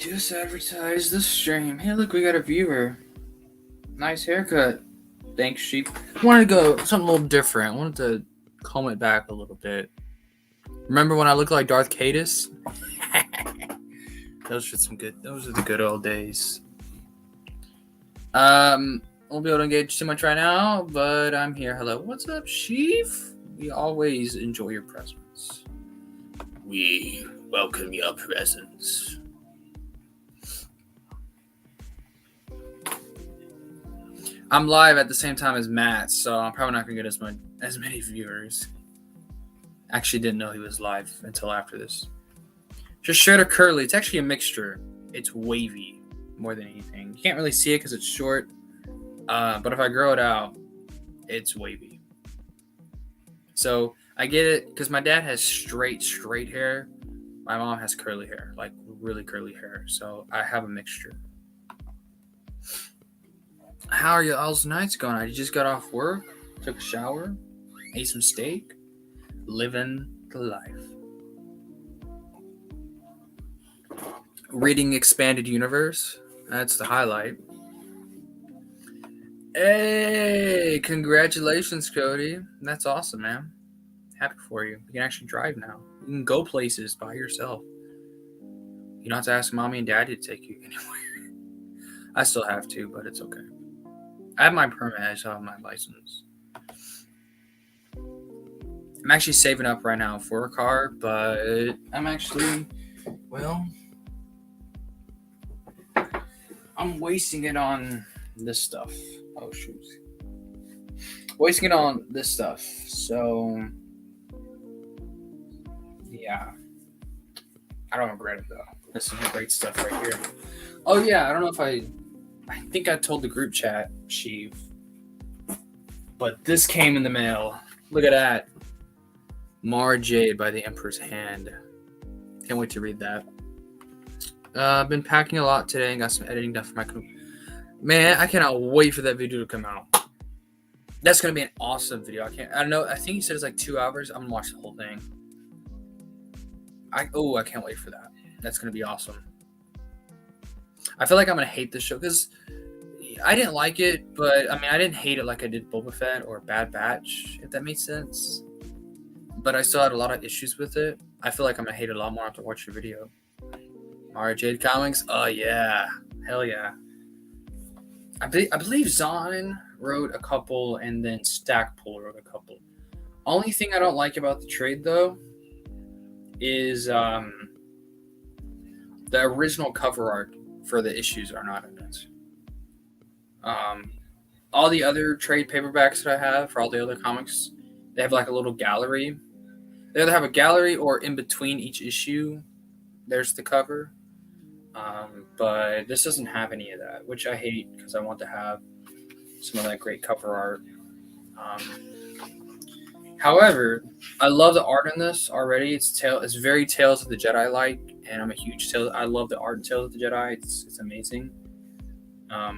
Just advertise the stream. Hey, look, we got a viewer. Nice haircut. Thanks, sheep. Wanted to go something a little different. Wanted to comb it back a little bit. Remember when I looked like Darth Cadus? Those are the good old days. Won't be able to engage too much right now, but I'm here. Hello. What's up, Chief? We always enjoy your presence. We welcome your presence. I'm live at the same time as Matt, so I'm probably not gonna get as many viewers. Actually, didn't know he was live until after this. Just straight or curly. It's actually a mixture. It's wavy more than anything. You can't really see it because it's short, but if I grow it out, it's wavy. So I get it because my dad has straight hair. My mom has curly hair, like really curly hair. So I have a mixture. How are y'all's nights going? I just got off work, took a shower, ate some steak, living the life. Reading Expanded Universe. That's the highlight. Hey, congratulations, Cody. That's awesome, man. Happy for you. You can actually drive now. You can go places by yourself. You don't have to ask mommy and daddy to take you anywhere. I still have to, but it's okay. I have my permit. I still have my license. I'm actually saving up right now for a car, but I'm wasting it on this stuff. Oh, shoot. Wasting it on this stuff. So, yeah. I don't regret it, though. This is great stuff right here. Oh, yeah. I don't know if I think I told the group chat, Sheev. But this came in the mail. Look at that. Mara Jade by the Emperor's Hand. Can't wait to read that. I've been packing a lot today and got some editing done for my crew. Man, I cannot wait for that video to come out. That's gonna be an awesome video. I don't know. I think he said it's like 2 hours. I'm gonna watch the whole thing. I can't wait for that. That's gonna be awesome. I feel like I'm gonna hate this show because I didn't like it, but I mean I didn't hate it like I did Boba Fett or Bad Batch, if that makes sense. But I still had a lot of issues with it. I feel like I'm gonna hate it a lot more after watching the video. Mara Jade Comics? Oh yeah. Hell yeah. I believe Zahn wrote a couple and then Stackpole wrote a couple. Only thing I don't like about the trade though is the original cover art for the issues are not in it. All the other trade paperbacks that I have for all the other comics, they have like a little gallery. They either have a gallery or in between each issue, there's the cover. But this doesn't have any of that, which I hate because I want to have some of that great cover art. However, I love the art in this already. It's very Tales of the Jedi like, and I'm a huge Tales. I love the art in Tales of the Jedi. It's amazing. But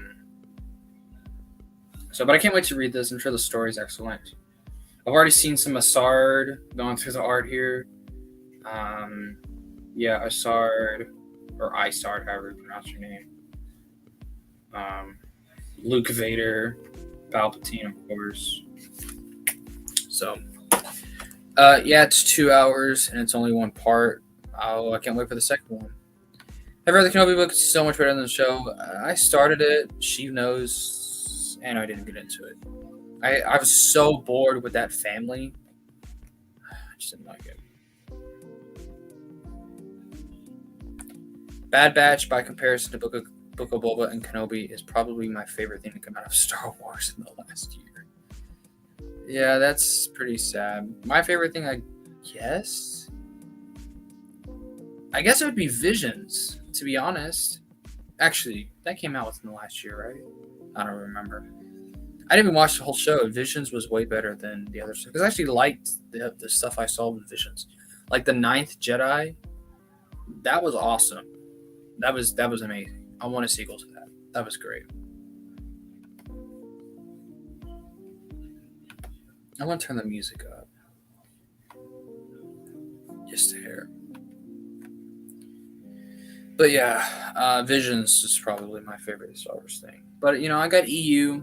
I can't wait to read this. I'm sure the story is excellent. I've already seen some Asard going through the art here. Asard, or Isard, however you pronounce your name. Luke Vader, Palpatine, of course. So, it's 2 hours and it's only one part. I can't wait for the second one. I've read the Kenobi book. It's so much better than the show. I started it. She knows, and I didn't get into it. I was so bored with that family. I just didn't like it. Bad Batch, by comparison to Book of Boba and Kenobi, is probably my favorite thing to come out of Star Wars in the last year. Yeah, that's pretty sad. My favorite thing, I guess it would be Visions, to be honest. Actually, that came out within the last year, right? I don't remember. I didn't even watch the whole show. Visions was way better than the other stuff. Because I actually liked the stuff I saw with Visions. Like the 9th Jedi, that was awesome. That was amazing. I want a sequel to that. That was great. I want to turn the music up. Just a hair. But yeah, Visions is probably my favorite Star Wars thing. But I got EU,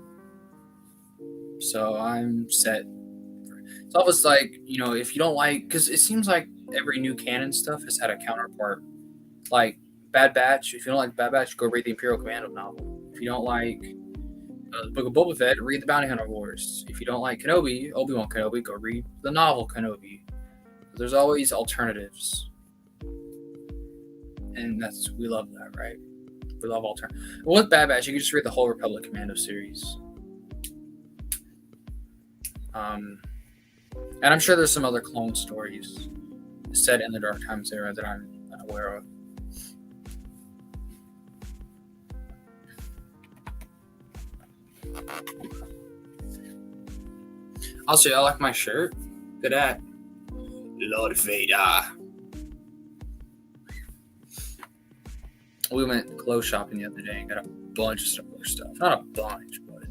so I'm set. It's almost like if you don't like, because it seems like every new canon stuff has had a counterpart. Like Bad Batch. If you don't like Bad Batch, go read the Imperial Commando novel. If you don't like the Book of Boba Fett, read the Bounty Hunter Wars. If you don't like Kenobi, Obi-Wan Kenobi, go read the novel Kenobi. There's always alternatives, and we love that, right? We love alternatives. With Bad Batch, you can just read the whole Republic Commando series. And I'm sure there's some other clone stories set in the Dark Times era that I'm not aware of. Also, I like my shirt. Look at that. Lord Vader. We went clothes shopping the other day and got a bunch of Star Wars stuff. Not a bunch, but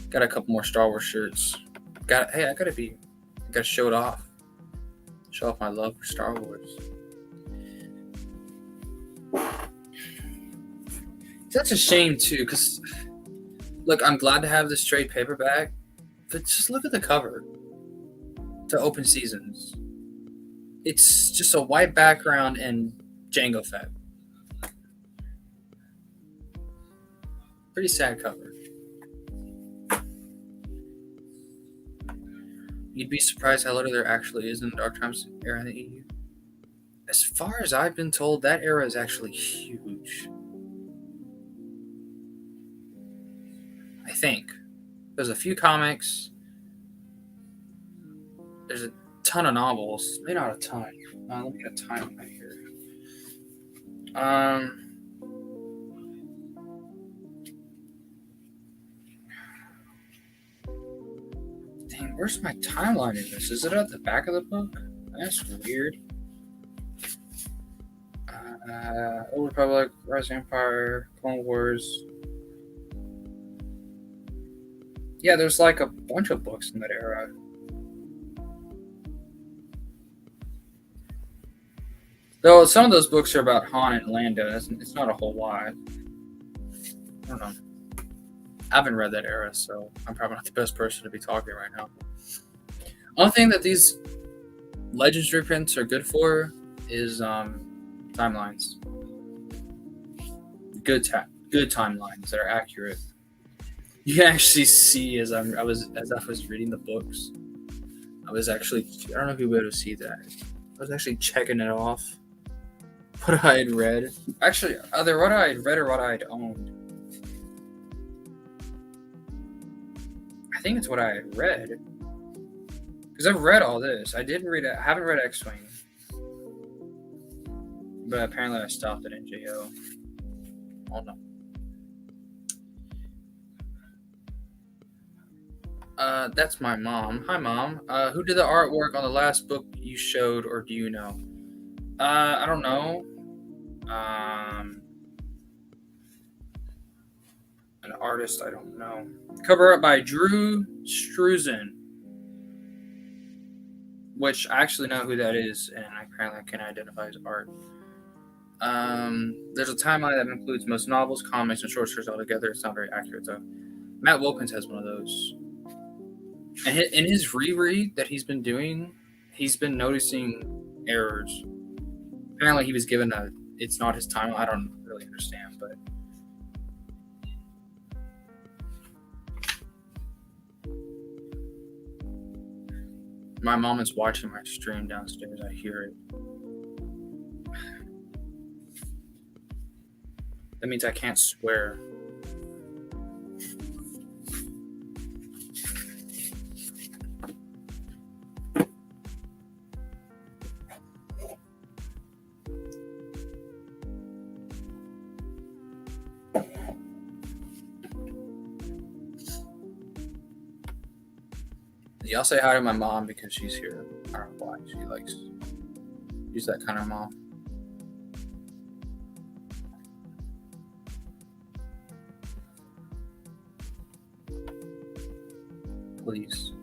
got a couple more Star Wars shirts. I gotta show it off. Show off my love for Star Wars. That's a shame too, because look, I'm glad to have this trade paperback, but just look at the cover to Open Seasons. It's just a white background and Jango Fett. Pretty sad cover. You'd be surprised how little there actually is in the Dark Times era in the EU. As far as I've been told, that era is actually huge. I think. There's a few comics. There's a ton of novels. Maybe not a ton. Let me get a time right here. Dang, where's my timeline in this? Is it at the back of the book? That's weird. Old Republic, Rising Empire, Clone Wars. Yeah, there's like a bunch of books in that era. Though some of those books are about Han and Lando. It's not a whole lot. I don't know. I haven't read that era, so I'm probably not the best person to be talking right now. One thing that these Legends reprints are good for is timelines. Good timelines that are accurate. You can actually see as I was reading the books, I don't know if you'll be able to see that. I was actually checking it off. What I had read. Actually, either what I had read or what I had owned. I think it's what I had read. Because I've read all this. I haven't read X-Wing. But apparently I stopped at NJO. Oh no. That's my mom. Hi, Mom. Who did the artwork on the last book you showed, or do you know? I don't know. An artist, I don't know. Cover up by Drew Struzan, which I actually know who that is, and apparently I can identify his art. There's a timeline that includes most novels, comics, and short stories all together. It's not very accurate, though. Matt Wilkins has one of those. And in his reread that he's been doing, he's been noticing errors. Apparently he was given it's not his timeline. I don't really understand, but my mom is watching my stream downstairs. I hear it. That means I can't swear. Y'all say hi to my mom because she's here. I don't know why. She's that kind of mom. Please.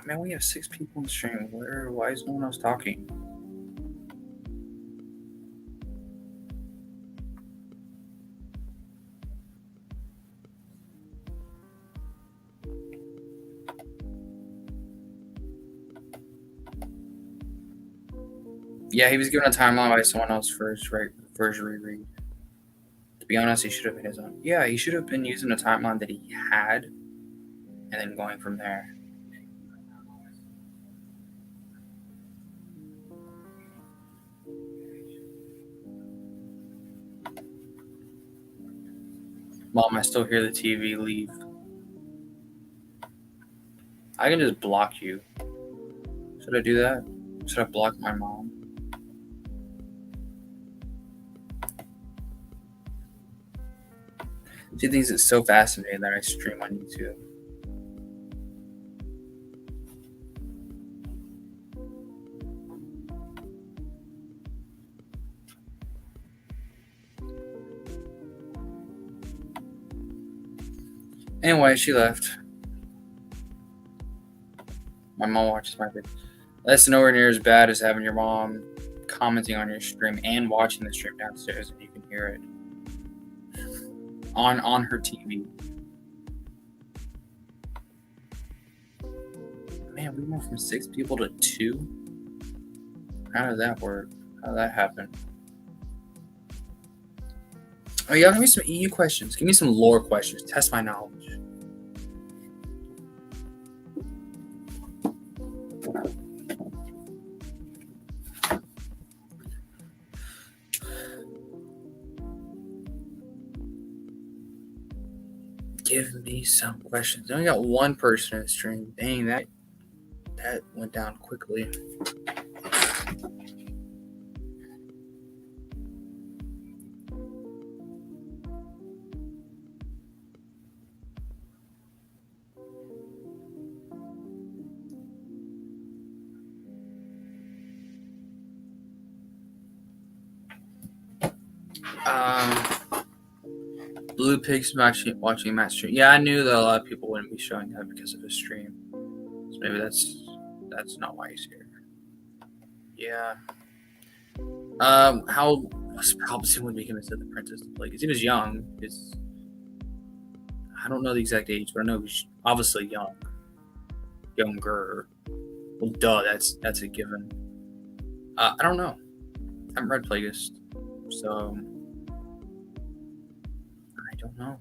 Man, we have 6 people on the stream. Why is no one else talking? Yeah, he was given a timeline by someone else first reread. To be honest, he should have been his own. Yeah, he should have been using a timeline that he had, and then going from there. Mom, I still hear the TV. Leave. I can just block you. Should I do that? Should I block my mom? She thinks it's so fascinating that I stream on YouTube. Anyway, she left. My mom watches my videos. That's nowhere near as bad as having your mom commenting on your stream and watching the stream downstairs, and you can hear it on her TV. Man, we went from 6 people to 2. How did that work? How did that happen? Oh, yeah, give me some EU questions. Give me some lore questions. Test my knowledge. Give me some questions. I only got 1 person in the stream. Dang, that went down quickly. Blue Pig's watching Matt's stream. Yeah, I knew that a lot of people wouldn't be showing up because of his stream. So maybe that's not why he's here. Yeah. How was Palpatine when he became a Sith apprentice to play? Because he was young. I don't know the exact age, but I know he's obviously young. Younger. Well, duh, that's a given. I don't know. I haven't read Plagueis, so I don't know.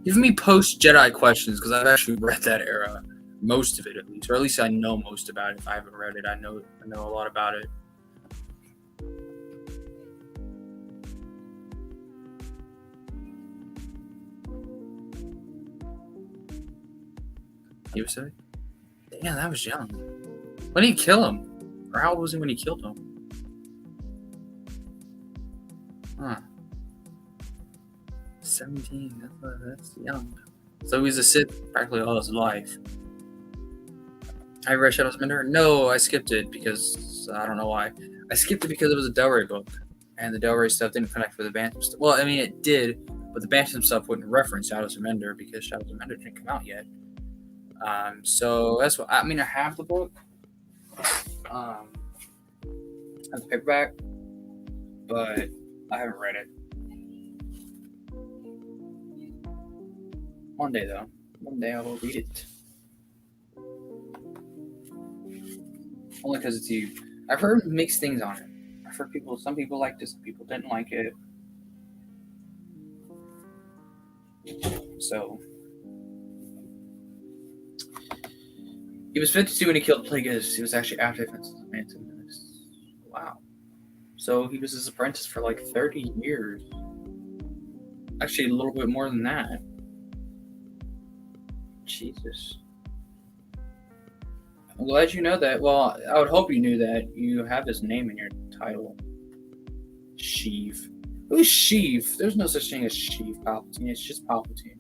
Give me post Jedi questions because I've actually read that era, most of it at least, or at least I know most about it. If I haven't read it, I know a lot about it. You said, "Damn, that was young." When did he kill him? Or how old was he when he killed him? Huh. 17. That's young. So he was a Sith practically all his life. I read Shadows of Mendor? No, I skipped it because I don't know why. I skipped it because it was a Del Rey book, and the Del Rey stuff didn't connect with the Bantam stuff. Well, I mean, it did, but the Bantam stuff wouldn't reference Shadows of Mendor because Shadows of Mendor didn't come out yet. So that's what I mean. I have the book, I have the paperback, but I haven't read it. One day, though. One day I will read it. Only because it's you. I've heard mixed things on it. I've heard some people liked it, some people didn't like it. So he was 52 when he killed Plagueis. He was actually after the Phantom Menace. Wow. So he was his apprentice for like 30 years. Actually, a little bit more than that. Jesus. I'm glad you know that. Well, I would hope you knew that. You have his name in your title. Sheev. Who's Sheev? There's no such thing as Sheev Palpatine. It's just Palpatine.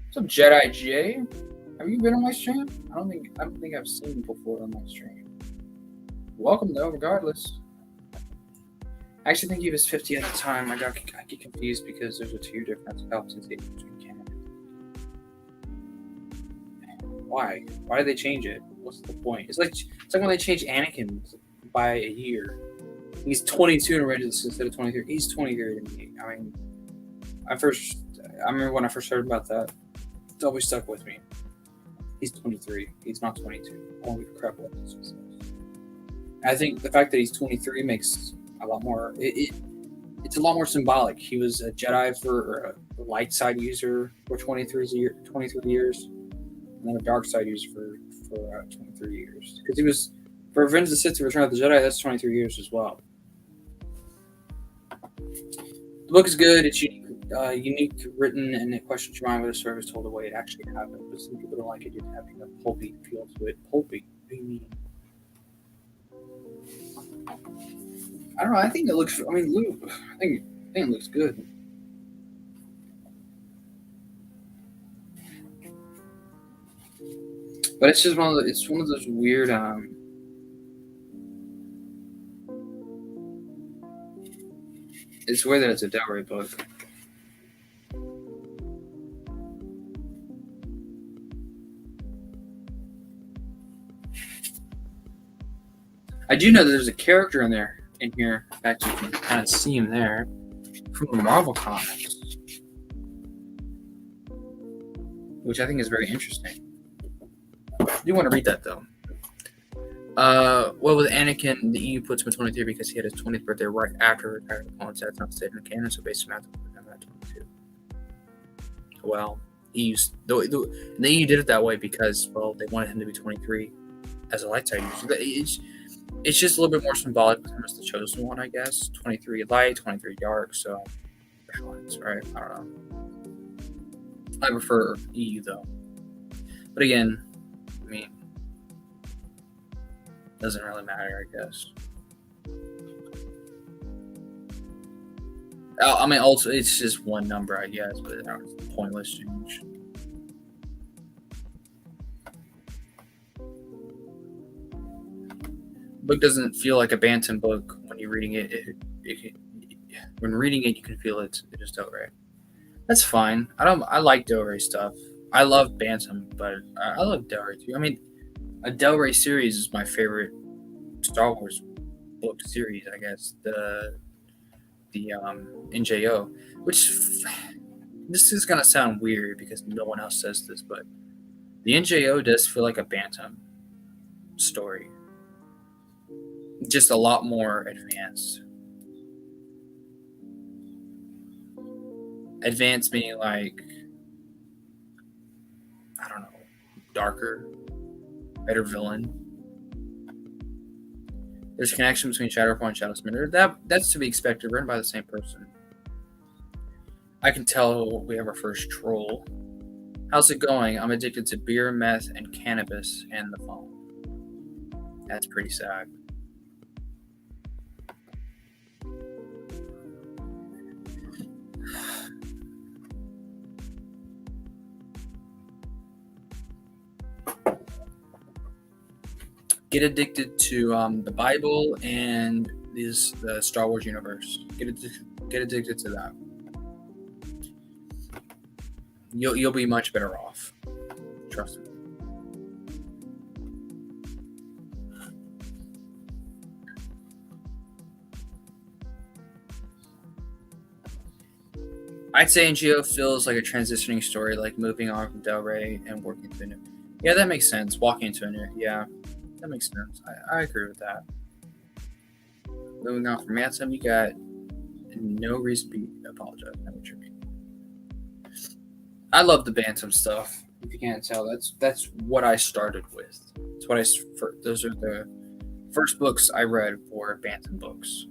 What's up, Jedi Jay? Have you been on my stream? I don't think I've seen you before on my stream. Welcome though, regardless. I actually think he was 50 at the time. I get confused because there's a 2-year difference. Palpatine's age between canon. Why? Why did they change it? What's the point? It's like when they changed Anakin by a year. He's 22 in Revanchist instead of 23. He's 23 to me. I mean, I remember when I first heard about that. It's always stuck with me. He's 23. He's not 22. I don't give a crap what this says. I think the fact that he's 23 makes a lot more. It's a lot more symbolic. He was a Jedi or a light side user for 23 years, and then a dark side user for 23 years. Because he was for Revenge of the Sith to Return of the Jedi. That's 23 years as well. The book is good. It's unique written, and it questions your mind whether the story was told the way it actually happened. But some people don't like it didn't have a pulpy feel to it. Pulpy? What do you mean? I don't know. I think it looks. I mean, I think it looks good. But it's just one of those weird. It's weird that it's a Del Rey book. I do know that there's a character in here. In fact, you can kind of see him there from the Marvel comics, which I think is very interesting. I do want to read that though. Well, with Anakin, the EU puts him at 23 because he had his 20th birthday right after retiring the clone. That's not stated in the canon, so based on that, I'm at 22. Well, the EU did it that way because, well, they wanted him to be 23 as a light side user. It's just a little bit more symbolic with him as the chosen one, I guess. 23 light, 23 dark, so balance, right? I don't know. I prefer EU though. But again, I mean, doesn't really matter, I guess. I mean, also, it's just one number, I guess, but it's a pointless change. Book doesn't feel like a Bantam book when you're reading it. When reading it, you can feel it is Del Rey. That's fine. I like Del Rey stuff. I love Bantam, but I love Del Rey too. I mean, a Del Rey series is my favorite Star Wars book series, I guess. The NJO, which this is gonna sound weird because no one else says this, but the NJO does feel like a Bantam story. Just a lot more advanced. Advanced meaning like, I don't know, darker, better villain. There's a connection between Shadowfall and Shadow Spinner. That's to be expected, written by the same person. I can tell we have our first troll. How's it going? I'm addicted to beer, meth, and cannabis and the phone. That's pretty sad. Get addicted to the Bible and the Star Wars universe. Get addicted to that. You'll be much better off. Trust me. I'd say NGO feels like a transitioning story, like moving on from Del Rey and working into a new. Yeah, that makes sense. Walking into a new. Yeah, that makes sense. I agree with that. Moving on from Mansam, you got no reason to be apologizing. I know what you mean. I love the Bantam stuff. If you can't tell, that's what I started with. Those are the first books I read for Bantam books.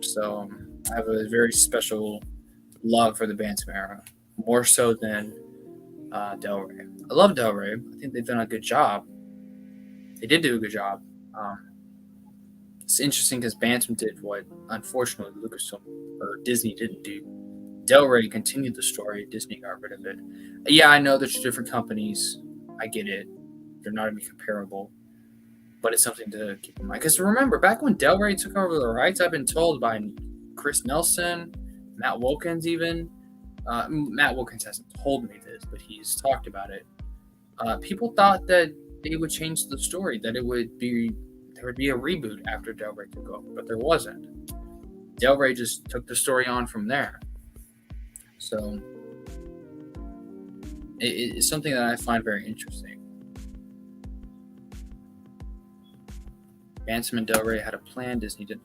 So I have a very special love for the Bantam era, more so than Del Rey. I love Del Rey. I think they've done a good job. They did do a good job. It's interesting because Bantam did what, unfortunately, Lucasfilm or Disney didn't do. Del Rey continued the story. Disney got rid of it. Yeah, I know there's different companies. I get it. They're not even comparable. But it's something to keep in mind. Because remember, back when Del Rey took over the rights, I've been told by Chris Nelson, Matt Wilkins even. Matt Wilkins hasn't told me this, but he's talked about it. People thought that they would change the story, that there would be a reboot after Del Rey took over, but there wasn't. Del Rey just took the story on from there. So it's something that I find very interesting. Bantam and Del Rey had a plan. Disney didn't.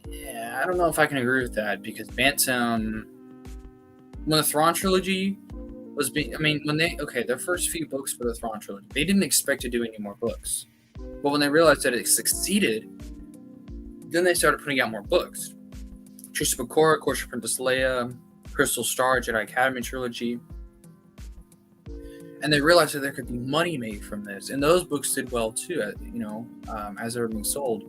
Yeah, I don't know if I can agree with that, because Bantam, when the Thrawn trilogy was being, their first few books for the Thrawn trilogy, they didn't expect to do any more books. But when they realized that it succeeded, then they started putting out more books. Trish Bakora, Course of Princess Leia, Crystal Star, Jedi Academy trilogy. And they realized that there could be money made from this. And those books did well too, as they were being sold.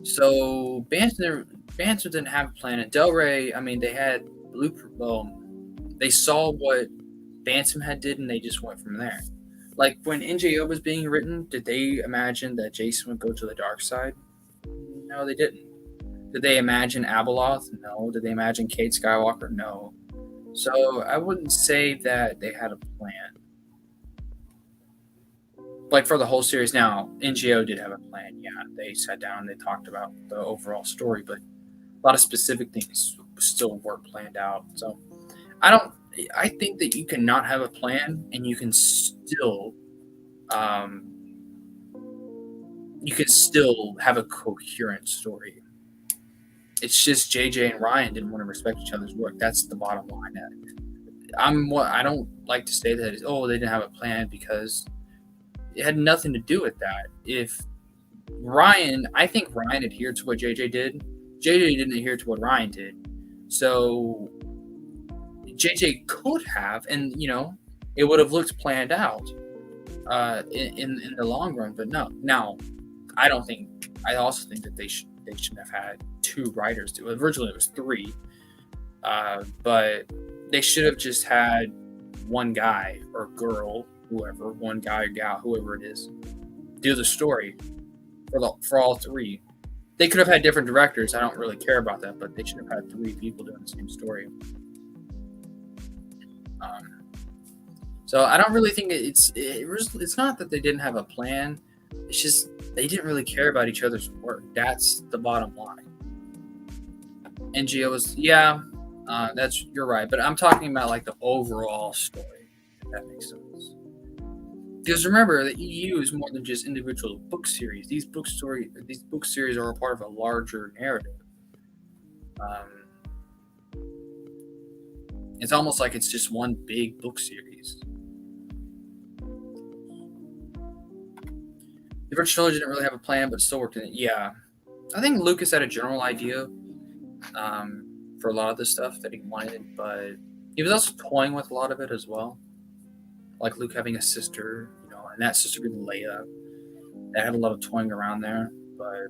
So Bantam didn't have a plan. And Del Rey, they had blueprint. Well, they saw what Bantam had did, and they just went from there. Like when NJO was being written, did they imagine that Jason would go to the dark side? No, they didn't. Did they imagine Abeloth? No. Did they imagine Kate Skywalker? No. So I wouldn't say that they had a plan. Like for the whole series. Now, NGO did have a plan. Yeah, they sat down and they talked about the overall story, but a lot of specific things still weren't planned out. So I think that you can not have a plan and you can still have a coherent story. It's just JJ and Ryan didn't want to respect each other's work. That's the bottom line. I don't like to say that they didn't have a plan, because it had nothing to do with that. I think Ryan adhered to what JJ did. JJ didn't adhere to what Ryan did. So JJ could have, and it would have looked planned out in the long run. But no. Now, I also think that they shouldn't have had two writers do it. Originally it was three, but they should have just had one guy or girl, one guy or gal, whoever it is, do the story for all three. They could have had different directors. I don't really care about that, but they should have had three people doing the same story. So I don't really think it's not that they didn't have a plan. It's just they didn't really care about each other's work. That's the bottom line. NGO was, you're right. But I'm talking about like the overall story, if that makes sense. Because remember, the EU is more than just individual book series. These book series are a part of a larger narrative. It's almost like it's just one big book series. The original trilogy didn't really have a plan, but still worked in it. Yeah. I think Lucas had a general idea for a lot of the stuff that he wanted, but he was also toying with a lot of it as well. Like Luke having a sister, and that sister being Leia. That had a lot of toying around there, but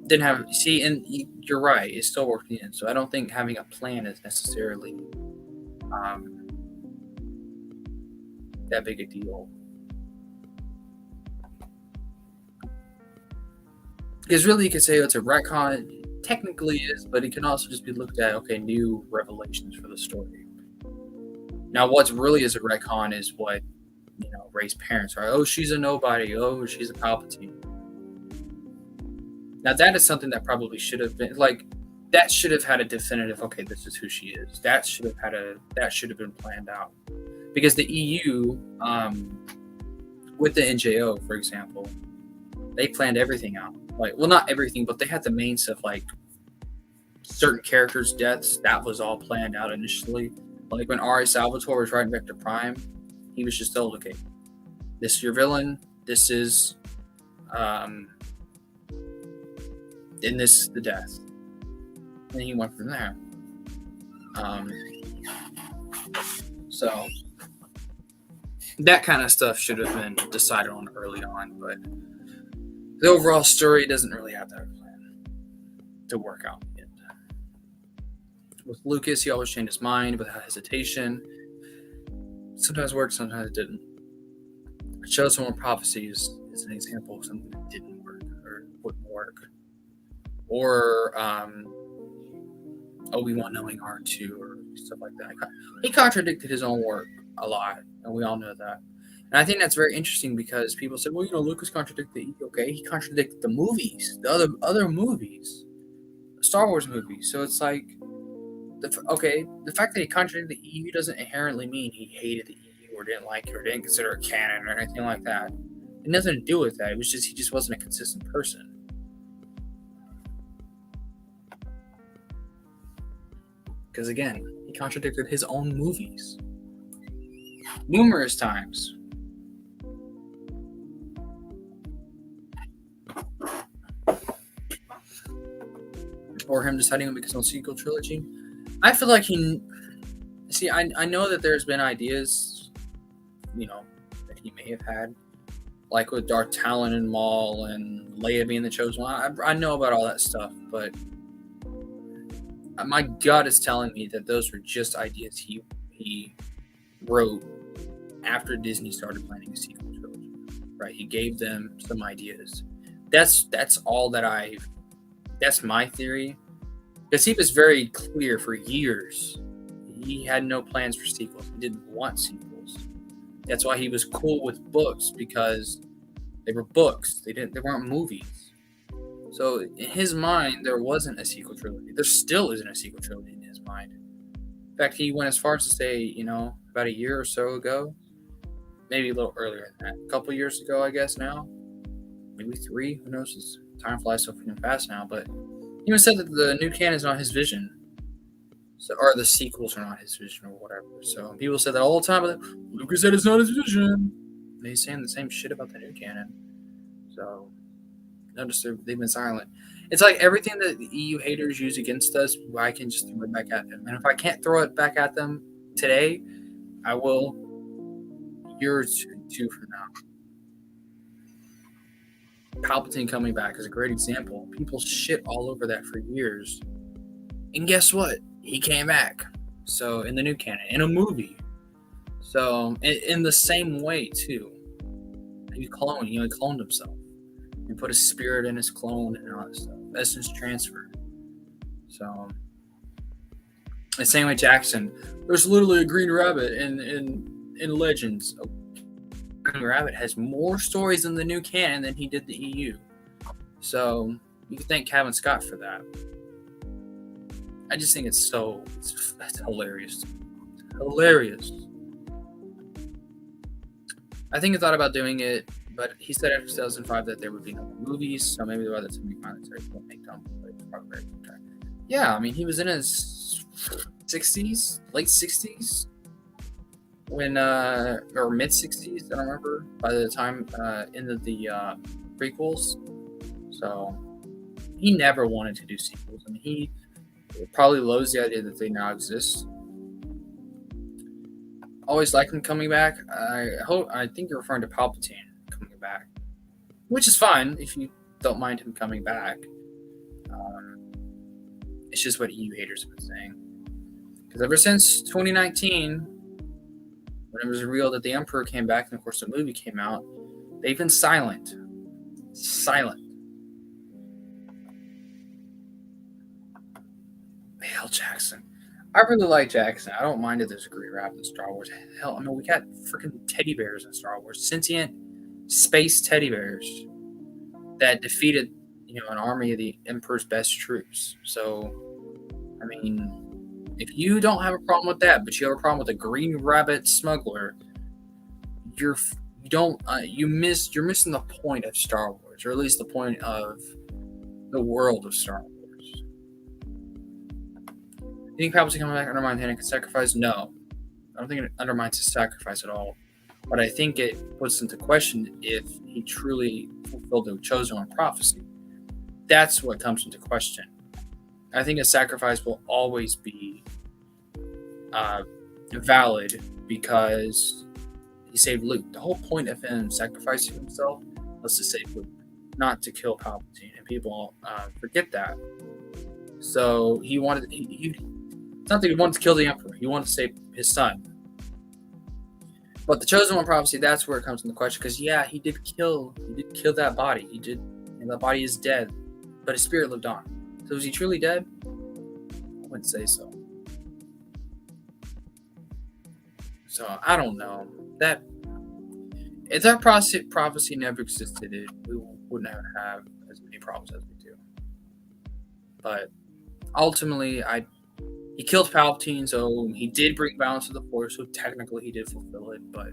didn't have. See, and you're right, it still worked in. So I don't think having a plan is necessarily that big a deal. Because really, you could say it's a retcon. It technically is, but it can also just be looked at, new revelations for the story. Now, what's really is a retcon is what, Rey's parents are. Oh, she's a nobody. Oh, she's a Palpatine. Now, that is something that probably should have been, that should have had a definitive, this is who she is. That should have been planned out. Because the EU, with the NJO, for example, they planned everything out. Not everything, but they had the main stuff, certain characters' deaths. That was all planned out initially. When Ari Salvatore was writing Vector Prime, he was just told, this is your villain. This is, and this is the death. And he went from there. So that kind of stuff should have been decided on early on, but the overall story doesn't really have that plan to work out yet. With Lucas, he always changed his mind without hesitation. Sometimes worked, sometimes it didn't. Chosen One Prophecy is an example of something that didn't work or wouldn't work. Or Obi-Wan knowing R2, or stuff like that. He contradicted his own work a lot, and we all know that. And I think that's very interesting because people say, well, Lucas contradicted the EU. Okay, he contradicted the movies, the other movies, the Star Wars movies. So it's like, the fact that he contradicted the EU doesn't inherently mean he hated the EU or didn't like it or didn't consider it canon or anything like that. It had nothing to do with that. It was just he just wasn't a consistent person. Because again, he contradicted his own movies numerous times. Or him deciding to make his own sequel trilogy. I feel like I know that there's been ideas, that he may have had, like with Darth Talon and Maul and Leia being the chosen one. I know about all that stuff, but my gut is telling me that those were just ideas he wrote after Disney started planning a sequel trilogy. Right? He gave them some ideas. That's all that that's my theory. Because he was very clear for years. He had no plans for sequels. He didn't want sequels. That's why he was cool with books, because they were books. They weren't movies. So in his mind, there wasn't a sequel trilogy. There still isn't a sequel trilogy in his mind. In fact, he went as far as to say, about a year or so ago, maybe a little earlier than that, a couple years ago, I guess now, maybe 3. Who knows? Time flies so freaking fast now, but he even said that the new canon is not his vision, or the sequels are not his vision, or whatever. So people said that all the time, but Lucas said it's not his vision. And he's saying the same shit about the new canon. So notice they've been silent. It's like everything that the EU haters use against us, I can just throw it back at them. And if I can't throw it back at them today, I will a year or two from now. Palpatine coming back is a great example. People shit all over that for years. And guess what? He came back. So, in the new canon, in a movie. So, in the same way, too. He cloned himself. He put his spirit in his clone and all that stuff. Essence transfer. So, the same way Jackson. There's literally a green rabbit in Legends. Green Rabbit has more stories in the new canon than he did the EU. So, you can thank Kevin Scott for that. I just think it's hilarious. It's hilarious. I think he thought about doing it, but he said after 2005 that there would be no movies, so maybe by the time we find it, we'll make them. But it's probably very good time. Yeah, I mean, he was in his 60s, late 60s, when or mid 60s, I don't remember, by the time into the prequels. So he never wanted to do sequels. I mean, he probably loathes the idea that they now exist. Always liked him coming back. I think you're referring to Palpatine coming back, which is fine if you don't mind him coming back. It's just what EU haters have been saying. Because ever since 2019, when it was revealed that the Emperor came back, and of course the movie came out, they've been silent. Silent. Hell, Jackson. I really like Jackson. I don't mind if there's a green rabbit in Star Wars. Hell, I mean, we got freaking teddy bears in Star Wars. Sentient space teddy bears that defeated, an army of the Emperor's best troops. So, I mean, if you don't have a problem with that, but you have a problem with a green rabbit smuggler, you're missing the point of Star Wars, or at least the point of the world of Star Wars. Do you think Palpatine coming back undermines Anakir's sacrifice? No. I don't think it undermines his sacrifice at all. But I think it puts into question if he truly fulfilled the chosen one prophecy. That's what comes into question. I think a sacrifice will always be valid because he saved Luke. The whole point of him sacrificing himself was to save Luke, not to kill Palpatine. And people forget that. So he wanted... It's not that he wanted to kill the Emperor. He wanted to save his son. But the chosen one prophecy, that's where it comes into question. Because he did kill that body. He did, and that body is dead. But his spirit lived on. So is he truly dead? I wouldn't say so. So I don't know that if that prophecy never existed, we wouldn't have as many problems as we do. But ultimately, he killed Palpatine, so he did bring balance to the Force. So technically, he did fulfill it, but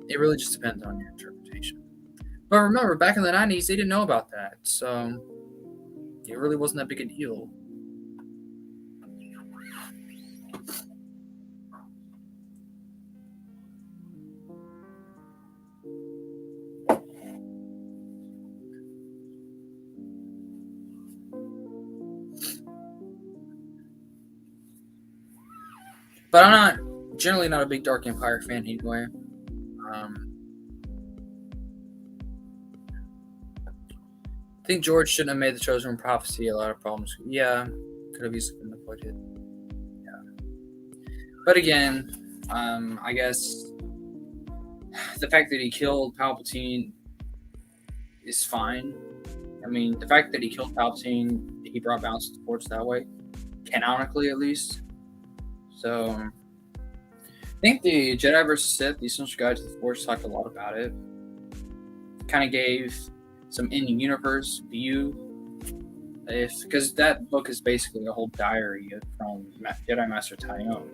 it really just depends on your interpretation. But remember, back in the 90s, they didn't know about that, so it really wasn't that big a deal. But I'm generally not a big Dark Empire fan anyway. I think George shouldn't have made the Chosen Prophecy a lot of problems. Yeah, could have easily been avoided. Yeah. But again, I guess the fact that he killed Palpatine is fine. I mean, the fact that he killed Palpatine, he brought balance to the Force that way, canonically at least. So, I think the Jedi vs. Sith, the Essential Guide to the Force, talked a lot about it. Kind of gave some in-universe view, because that book is basically a whole diary from Jedi Master Tyone.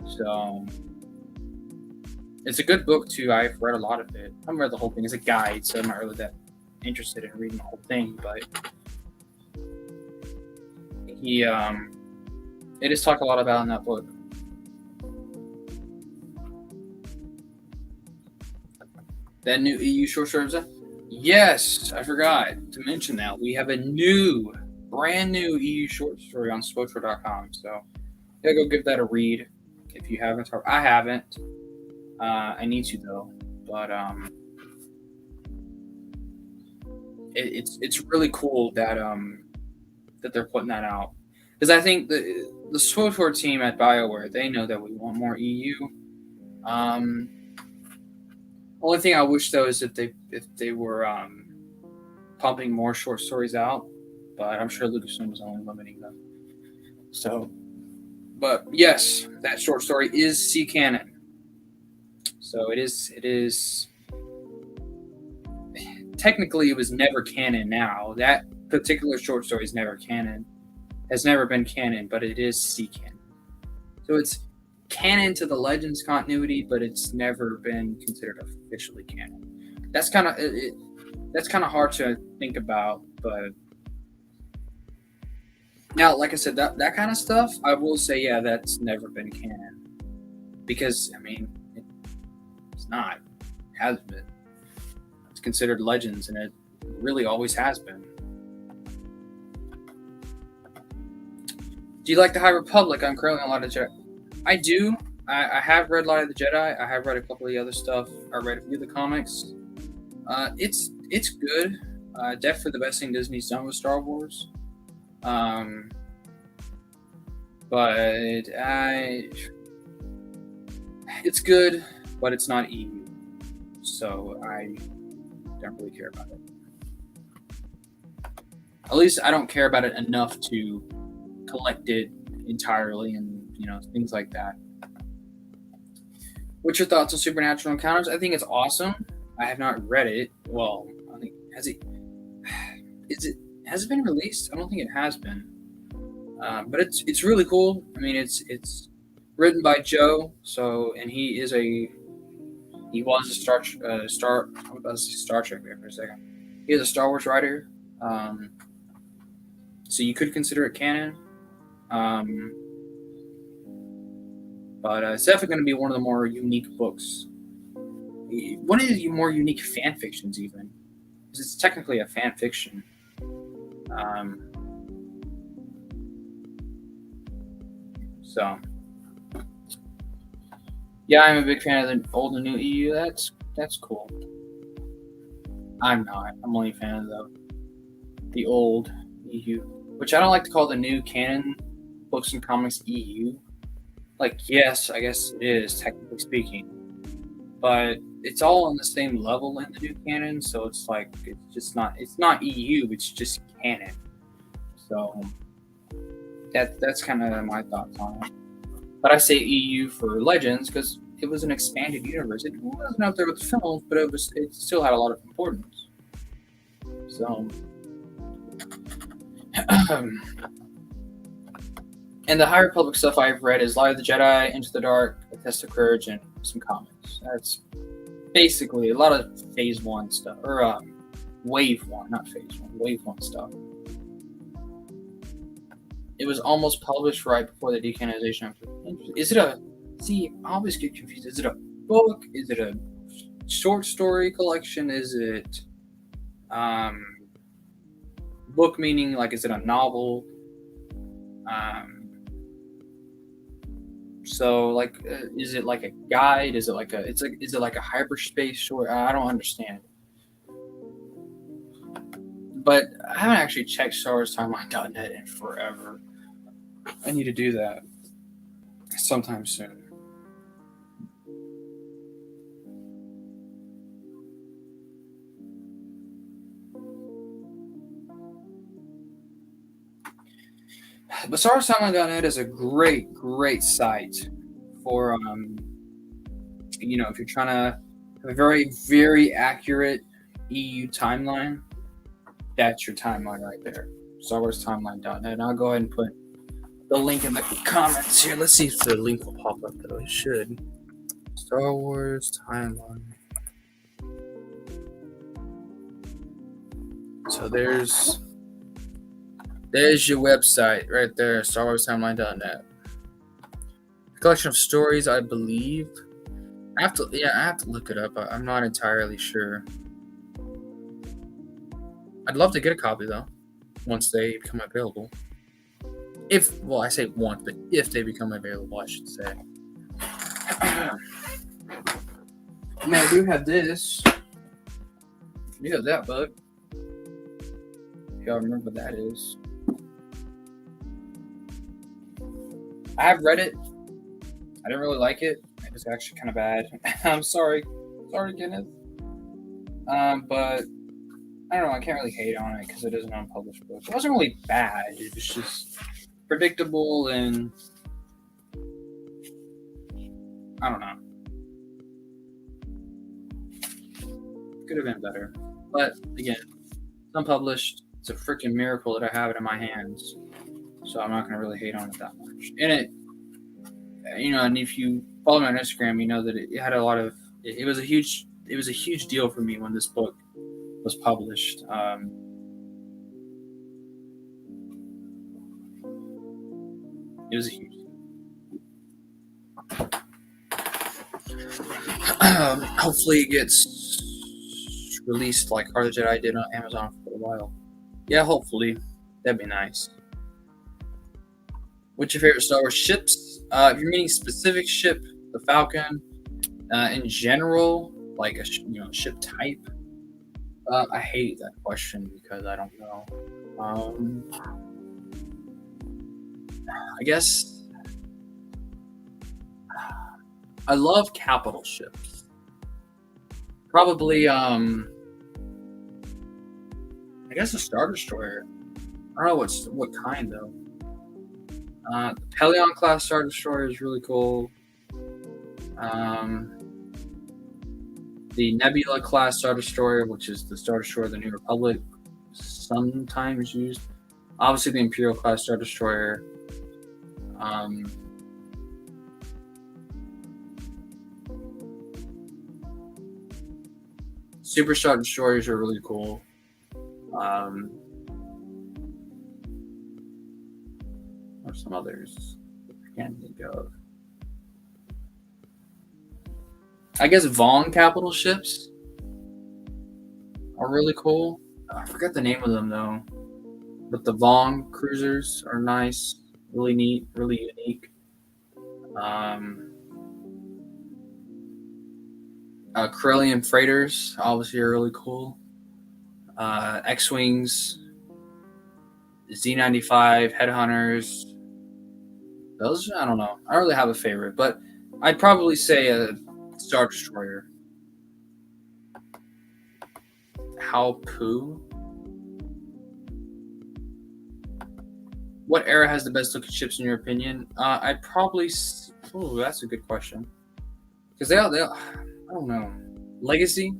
So, it's a good book too. I've read a lot of it. I haven't read the whole thing. It's a guide, so I'm not really that interested in reading the whole thing. But it is talked a lot about in that book. That new EU short story was that? Yes, I forgot to mention that. We have a brand new EU short story on Spotra.com. So yeah, go give that a read if you haven't. I haven't. I need to though. But it's really cool that that they're putting that out, because I think the SWTOR team at BioWare, they know that we want more EU. Only thing I wish though is if they were pumping more short stories out, but I'm sure Lucasfilm was only limiting them. So, but yes, that short story is C canon. So it is. Technically, it was never canon. Now that particular short story is never canon, has never been canon, but it is C canon. So it's canon to the Legends continuity, but it's never been considered officially canon. That's kind of hard to think about, but now, like I said, that kind of stuff, I will say, yeah, that's never been canon, because I mean, it's not, it hasn't been. It's considered Legends, and it really always has been. Do you like the High Republic? I'm currently on Light of the Jedi. I do. I have read Light of the Jedi. I have read a couple of the other stuff. I read a few of the comics. It's good. Definitely the best thing Disney's done with Star Wars. But it's good, but it's not EU. So I don't really care about it. At least I don't care about it enough to collect it entirely, and things like that. What's your thoughts on Supernatural Encounters? I think it's awesome. I have not read it. Well, I think has it been released? I don't think it has been. But it's really cool. I mean, it's written by Joe. So, and he was a Star Trek there for a second. He is a Star Wars writer. So you could consider it canon. But it's definitely going to be one of the more unique books. One of the more unique fan fictions, even. Because it's technically a fan fiction. So, yeah, I'm a big fan of the old and new EU. That's cool. I'm not. I'm only a fan of the old EU, which I don't like to call the new canon books and comics EU. Like, yes, I guess it is, technically speaking, but it's all on the same level in the new canon, so it's like, it's not EU, it's just canon. So that's kind of my thoughts on it. But I say EU for Legends because it was an expanded universe. It wasn't up there with the films, but it still had a lot of importance. So, and the High Republic stuff I've read is Light of the Jedi, Into the Dark, A Test of Courage, and some comics. That's basically a lot of Phase 1 stuff, or Wave 1, not Phase 1, Wave 1 stuff. It was almost published right before the decanonization. Is it a... See, I always get confused. Is it a book? Is it a short story collection? Is it... book meaning, like, is it a novel? So, like, is it like a guide? Is it like a... Is it like a hyperspace short? I don't understand. But I haven't actually checked StarWarsTimeline.net in forever. I need to do that sometime soon. But StarWarsTimeline.net is a great site for, if you're trying to have a very, very accurate EU timeline. That's your timeline right there. StarWarsTimeline.net. And I'll go ahead and put the link in the comments here. Let's see if the link will pop up, though. It should. Star Wars Timeline. So there's your website right there, StarWarsTimeline.net. Collection of stories, I believe. I have to look it up. I'm not entirely sure. I'd love to get a copy, though, once they become available. I say once, but if they become available, I should say. Now, I do have this. You have that book. If y'all remember what that is. I have read it. I didn't really like it. It was actually kind of bad. I'm sorry. Sorry, Kenneth. But I don't know. I can't really hate on it because it is an unpublished book. It wasn't really bad. It was just predictable and I don't know. Could have been better. But again, it's unpublished. It's a freaking miracle that I have it in my hands. So I'm not going to really hate on it that much. And and if you follow me on Instagram, you know that it had a lot of. It was a huge deal for me when this book was published. It was a huge deal. Hopefully it gets released like ROTJ did on Amazon for a while. Yeah, hopefully. That'd be nice. What's your favorite Star Wars ships? If you're meaning specific ship, the Falcon. In general, like a ship type. I hate that question because I don't know. I guess I love capital ships. Probably, I guess a Star Destroyer. I don't know what kind though. The Pelion class Star Destroyer is really cool. The Nebula class Star Destroyer, which is the Star Destroyer of the New Republic, sometimes used. Obviously, the Imperial class Star Destroyer. Super Star Destroyers are really cool. Or some others I can't think of. I guess Vaughn capital ships are really cool. I forgot the name of them though. But the Vaughn cruisers are nice, really neat, really unique. Corellian freighters obviously are really cool. X-Wings, Z95, Headhunters. Those, I don't know. I don't really have a favorite, but I'd probably say a Star Destroyer. How Poo? What era has the best looking ships in your opinion? I'd probably. Oh, that's a good question. Because they all, I don't know. Legacy,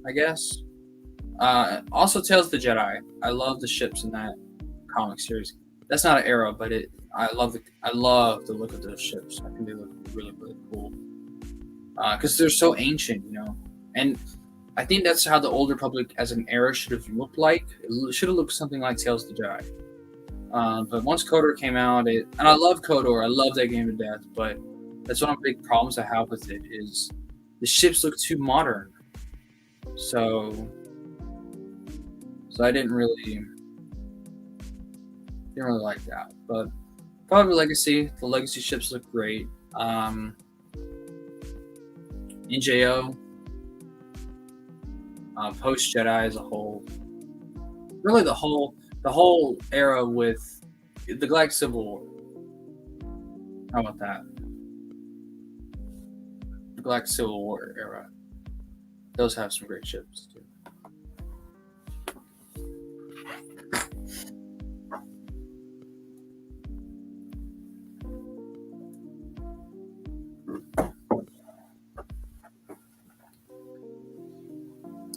I guess. Also, Tales of the Jedi. I love the ships in that comic series. That's not an era, but I love the look of those ships. I think they look really, really cool. Because they're so ancient, and I think that's how the Old Republic as an era should have looked like. It should have looked something like Tales of the Jedi. But once KOTOR came out, and I love KOTOR, I love that game to death, but that's one of the big problems I have with it is the ships look too modern. So I didn't really like that. But probably Legacy. The Legacy ships look great. NJO, post Jedi as a whole. Really, the whole era with the Galactic Civil War. How about that? The Galactic Civil War era. Those have some great ships too.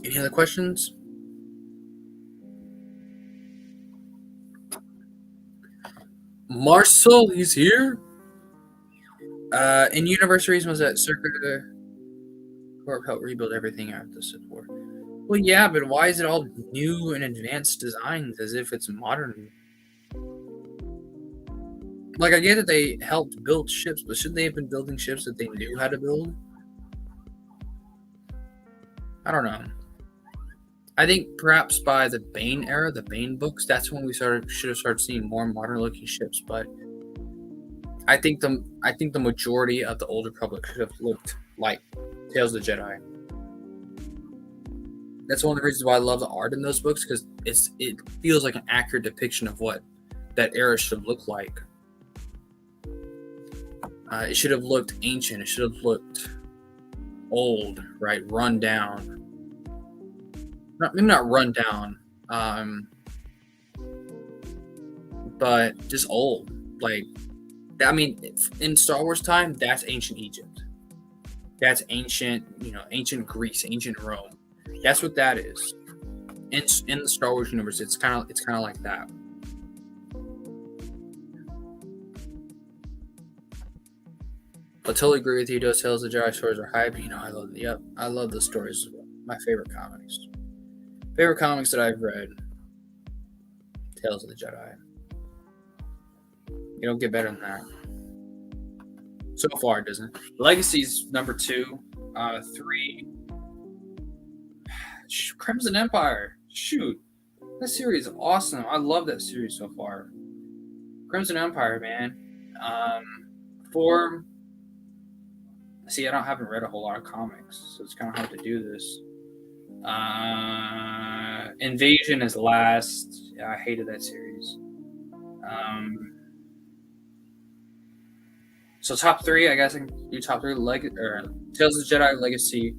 Any other questions? Marcel, he's here. In universe reason was that Circuit Corp helped rebuild everything after the Civil War. Well, yeah, but why is it all new and advanced designs as if it's modern? Like, I get that they helped build ships, but shouldn't they have been building ships that they knew how to build? I don't know. I think perhaps by the Bane era, the Bane books, that's when we should have started seeing more modern-looking ships. But I think the majority of the Old Republic should have looked like Tales of the Jedi. That's one of the reasons why I love the art in those books, because it feels like an accurate depiction of what that era should look like. It should have looked ancient. It should have looked old, right? Run down. Maybe not run down, but just old. Like, I mean, in Star Wars time, that's ancient Egypt. That's ancient, ancient Greece, ancient Rome. That's what that is. It's in the Star Wars universe. It's kind of like that. I totally agree with you. Those Tales of the Jedi stories are hype. I love the stories. My favorite comics. Favorite comics that I've read. Tales of the Jedi. You don't get better than that. So far, it doesn't. Legacy's number 2. 3. Crimson Empire. Shoot. That series is awesome. I love that series so far. Crimson Empire, man. 4. See, I haven't read a whole lot of comics, so it's kind of hard to do this. Invasion is last. Yeah, I hated that series. So top 3, I guess I can do top 3. Tales of the Jedi, Legacy,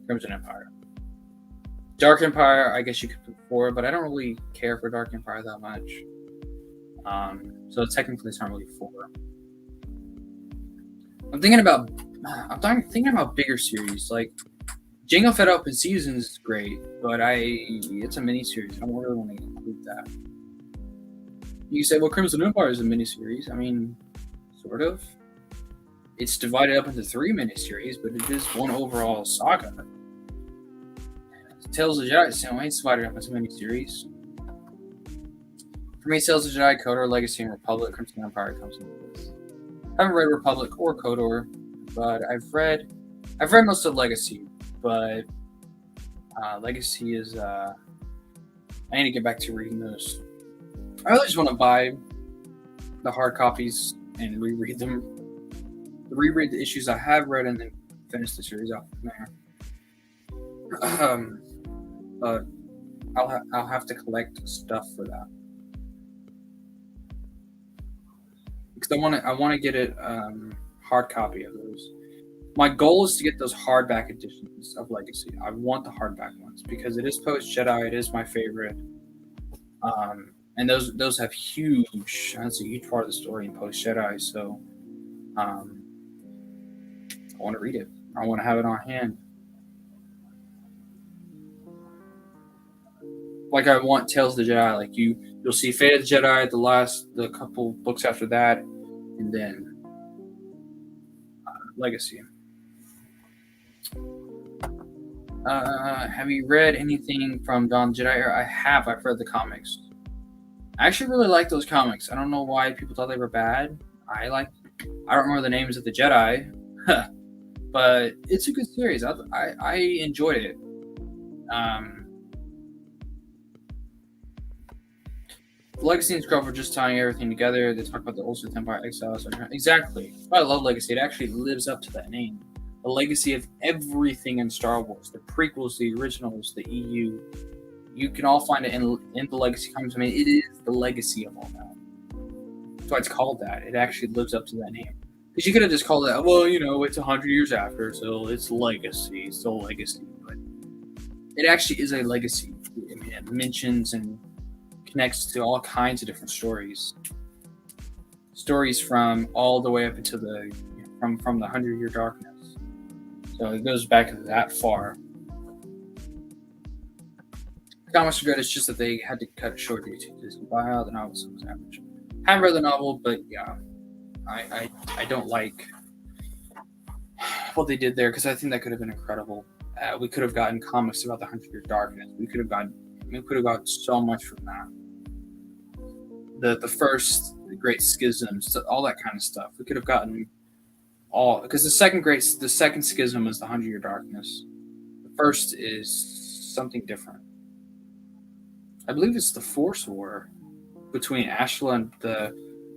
Crimson Empire. Dark Empire, I guess you could put 4, but I don't really care for Dark Empire that much. So technically it's not really 4. I'm thinking about bigger series. Like, Jango Fett Open Seasons is great, but it's a miniseries. I don't really want to include that. You say, well, Crimson Empire is a miniseries. I mean, sort of. It's divided up into 3 miniseries, but it is one overall saga. Tales of the Jedi, so it's divided up into miniseries. For me, Tales of the Jedi, KOTOR, Legacy, and Republic. Crimson Empire comes into this. I haven't read Republic or KOTOR, but I've read most of Legacy. But Legacy is I need to get back to reading those. I really just want to buy the hard copies and reread them. Reread the issues I have read and then finish the series out from there. But I'll have to collect stuff for that. Because I want to get it hard copy of those. My goal is to get those hardback editions of Legacy. I want the hardback ones because it is post Jedi. It is my favorite. And those have huge, that's a huge part of the story in Post Jedi. So I want to read it. I want to have it on hand. Like I want Tales of the Jedi. Like you'll see Fate of the Jedi, the couple books after that, and then Legacy. Have you read anything from Dawn of the Jedi era? I have. I've read the comics. I actually really like those comics. I don't know why people thought they were bad. I don't remember the names of the Jedi, but it's a good series. I enjoyed it. Legacy and Scrub are just tying everything together. They talk about the Old Sith Empire exiles. Exactly. I love Legacy. It actually lives up to that name. The legacy of everything in Star Wars. The prequels, the originals, the EU. You can all find it in the Legacy comics. I mean, it is the legacy of all that. That's why it's called that. It actually lives up to that name. Because you could have just called it, well, it's 100 years after, so it's legacy. It's still legacy. But it actually is a legacy. I mean, it mentions and connects to all kinds of different stories. Stories from all the way up into from the 100-Year Darkness. So it goes back that far. The comics are good. It's just that they had to cut it short due to Disney buyout. The novel was average. Haven't read the novel, but yeah, I don't like what they did there because I think that could have been incredible. We could have gotten comics about the 100-Year Darkness. We could have gotten so much from that. The first great schisms, all that kind of stuff. We could have gotten all because the second schism is the 100-Year Darkness. The first is something different. I believe it's the Force War between Ashla and the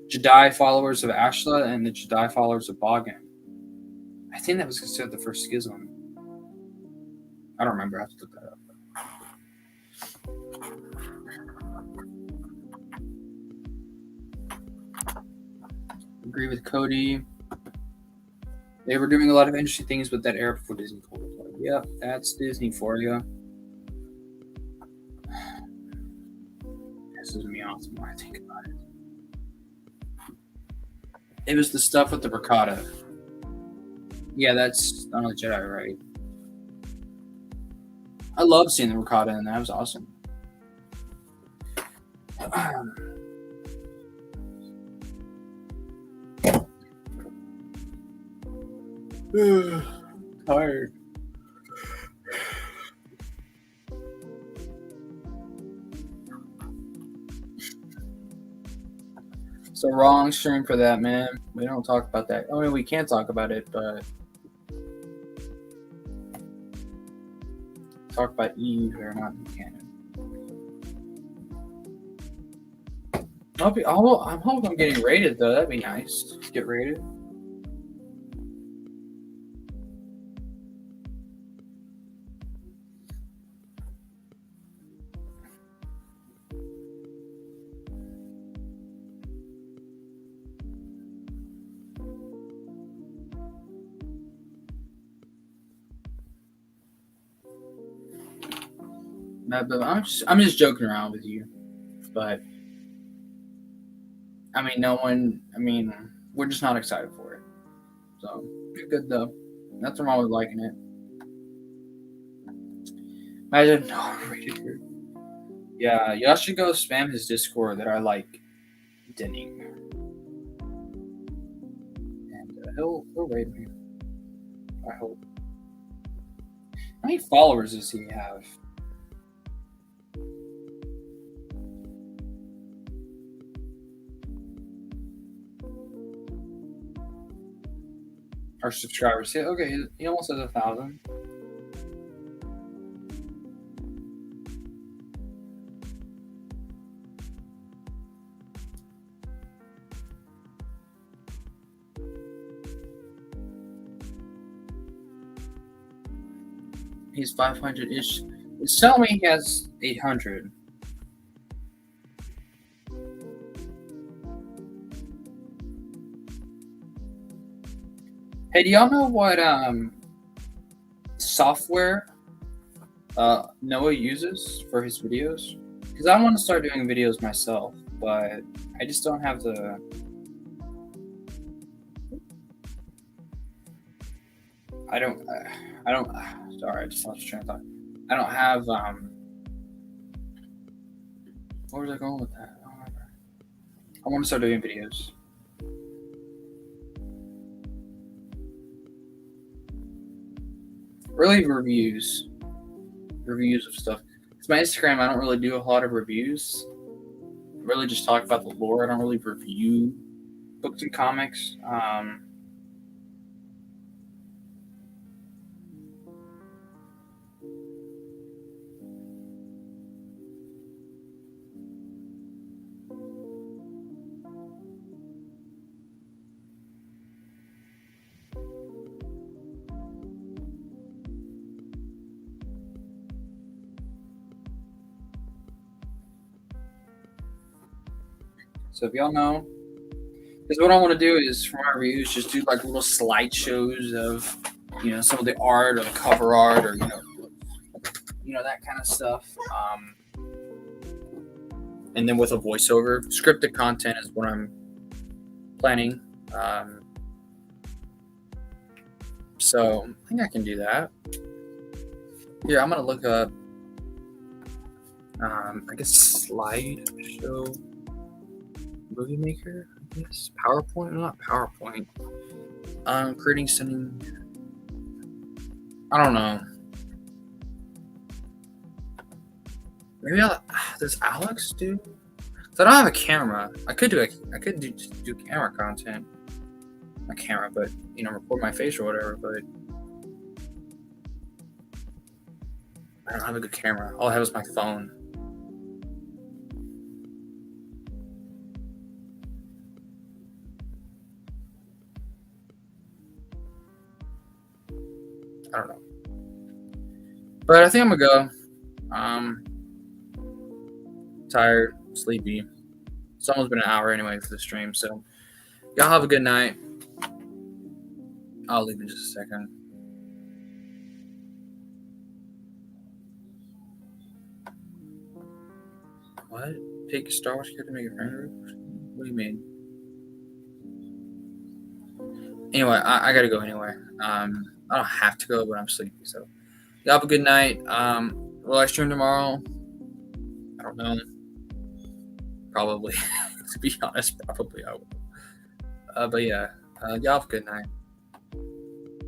Jedi followers of Ashla and the Jedi followers of Bogan. I think that was considered the first schism. I don't remember. I have to look that up. Agree with Cody. They were doing a lot of interesting things with that era before Disney pulled the plug. Yep, that's Disney for you. This is me off the more I think about it. It was the stuff with the ricotta. Yeah, that's Dawn of the Jedi, right? I love seeing the ricotta, and that was awesome. Tired. So wrong stream for that, man. We don't talk about that. I mean, we can talk about it, but talk about EU or not in canon. I'm hoping I'm getting rated though. That'd be nice. Get rated. But I'm just joking around with you, but I mean, we're just not excited for it. So you're good though. Nothing wrong with liking it. Imagine rated here. Yeah, y'all should go spam his Discord that I like Denning. And he'll rate me. I hope. How many followers does he have? Our subscribers. Yeah, okay, he almost has 1,000. He's 500-ish. It's telling me he has 800. Hey, do y'all know what software Noah uses for his videos? because I want to start doing videos myself, but I just don't have the. I don't. Sorry, I just lost train of thought. I don't have. Where was I going with that? I don't remember. I want to start doing videos. Really, reviews of stuff. Because my Instagram, I don't really do a lot of reviews. I really just talk about the lore. I don't really review books and comics. So if y'all know, because what I want to do is for my reviews, just do like little slideshows of, some of the art or the cover art or that kind of stuff. And then with a voiceover, scripted content is what I'm planning. So I think I can do that. Here, I'm gonna look up. I guess slideshow movie maker. I guess PowerPoint, not PowerPoint. Creating, sending. I don't know. Maybe does Alex do? So I don't have a camera. I could do camera content. Not camera, but record my face or whatever. But I don't have a good camera. All I have is my phone. I don't know. But I think I'm gonna go. Tired, sleepy. It's almost been an hour anyway for the stream, so y'all have a good night. I'll leave in just a second. What? Pick a Star Wars character to make a friend group? What do you mean? Anyway, I gotta go anyway. I don't have to go, but I'm sleepy, so y'all have a good night. Will I stream tomorrow? I don't know. Probably. To be honest, probably I will. But yeah, y'all have a good night.